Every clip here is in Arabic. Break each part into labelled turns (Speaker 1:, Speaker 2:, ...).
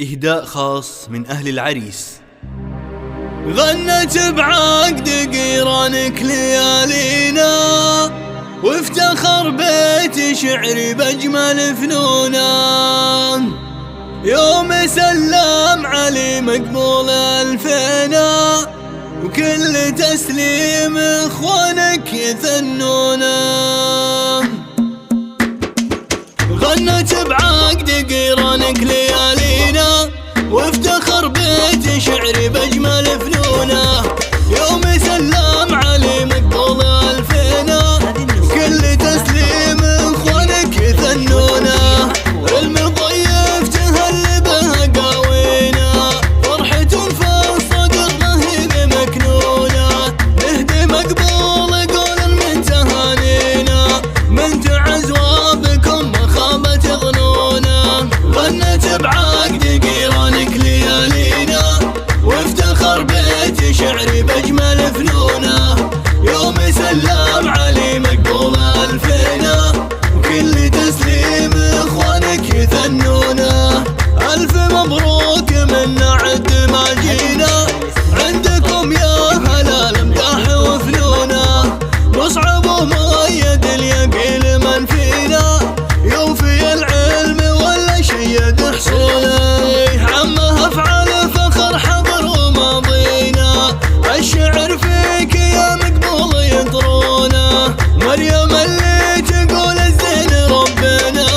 Speaker 1: إهداء خاص من أهل العريس.
Speaker 2: غنت بعقد قيرانك ليالينا، وافتخر بيت شعري بأجمل فنونا. يوم سلم علي مقبول ألفينا، وكل تسليم إخوانك يثنونا. غنت بعقد قيرانك ليالينا، وافتخر بيت شعري بأجمل فنونا. يوم سلم علي مقبول ألفينا، وكل تسليم إخوانك يثنونا. المضيف تهل به قاوينا، فرحة في الصدر رهيب مكنونة. نهدي مقبول قولا من تهانينا، من تعز وبكم مخابة ظنونا. غنت بعقد قيرانك ليالينا، وافتخر بيت شعري بأجمل فنونا. يوم سلم علي مقبول ألفينا، وكل تسليم إخوانك يثنونا. ألف مبروك من عد ما جينا، عندكم يا هلا الامداح وفنونا. مصعب ومؤيد اليقين من فينا، يوفي العلم ولا شيد حصوله. عمه افعال فخر حضر وماضينا، الشعر فيك يا مقبول يطرونا. مريم اللي تقول الزين ربنا،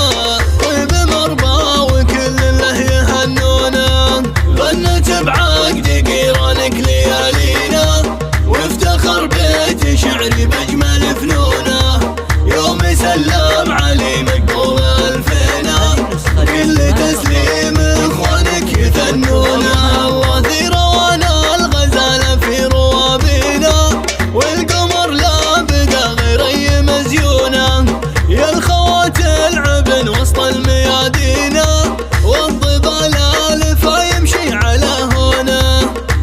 Speaker 2: طيب مربى وكل له يهنونا. غنت بعقد قيرانك ليالينا، وافتخر بيت شعري بأجمل فنونا. يوم سلم علي مقبول ألفينا، كل تسليم إخوانك يثنونا. وثير وانا الغزالة في روابينا، والقمر لا بدا غير أي مزيونة. يا الخوات العبن وسط الميادينا، والضبال الفا يمشي على هنا.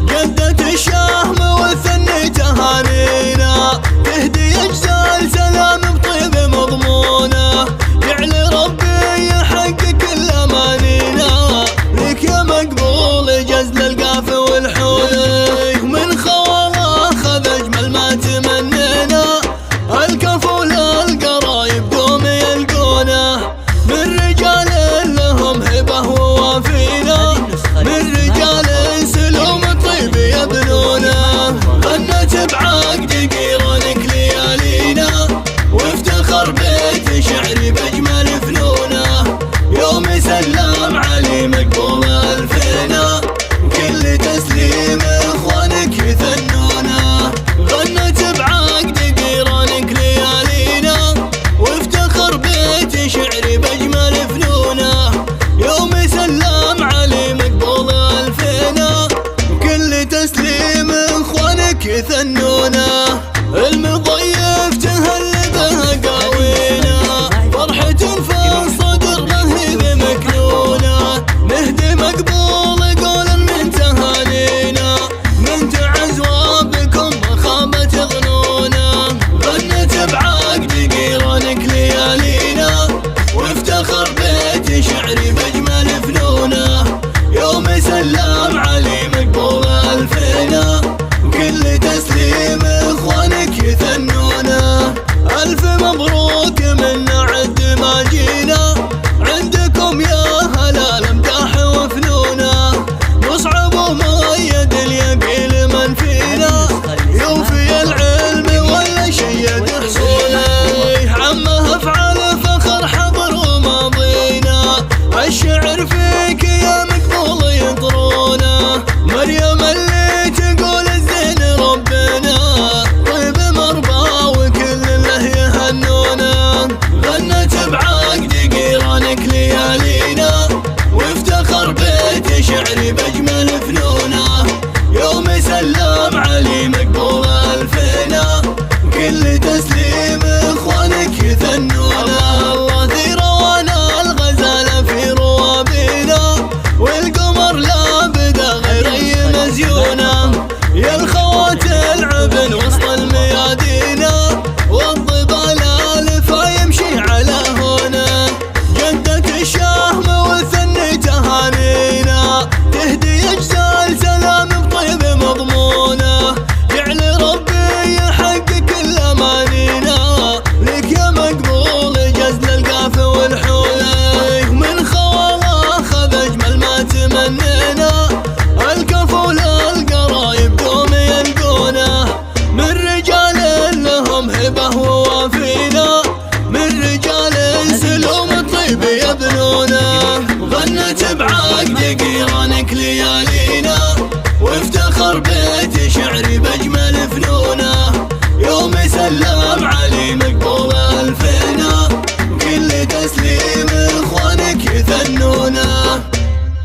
Speaker 2: جدت الشهم والثني تهانينا، تهدي أجزال سلام بطيب مضمونة. يعلي ربي يحقق كل أمانينا، لك يا مقبول جزل القاف والحولي. من خواله خذ أجمل ما تمنينا، الكفول القرايب دوم يلقونه. من رجال لهم هبة ووافينا، من رجال سلوم طيب يبنونه. غنت بعقد قيرانك ليالينا، وافتخر بيت شعري بأجمل فنونا. يوم سلم علي مقبول ألفينا، وكل تسليم إخوانك يثنونا. غنت بعقد قيرانك ليالينا، وافتخر بيت شعري بأجمل فنونا. يوم سلم علي مقبول ألفينا، وكل تسليم إخوانك يثنونا. المضيف تهل به قاوينا، فرحة في الصدر رهيب مكنونة. نهدي مقبول قولا من تهانينا، من تعز وبكم مخابة ظنونا. غنت بعقد قيرانك ليالينا، وافتخر بيت شعري بأجمل فنونا. يوم سلم علي مقبول ألفينا، وكل تسليم إخوانك يثنونا. ألف مبروك من عد ما جينا، عندكم يا هلا الامداح وفنونا. مصعب ومؤيد اليقين من فينا، يوفي العلم ولا شيد حصوله. عمه افعال فخر حضر وماضينا، الشعر فيك يا مقبول يطرونا. مريم اللي تقول الزين ربنا، طيب مربى وكل له يهنونا. غنت بعقد قيرانك ليالينا، وافتخر بيت شعري بأجمل فنونا. يوم سلم علي مقبول ألفينا، وكل تسليم إخوانك يثنونا. وثير وانا الغزالة في روابينا، والقمر لا بدا غير أي مزيونة. يا الخوات العبن وسط الميادينا، والضبال الفا يمشي على هنا. جدت الشهم والثني تهانينا، قيرانك ليالينا، وافتخر بيت شعري بأجمل فنونه. يوم سلم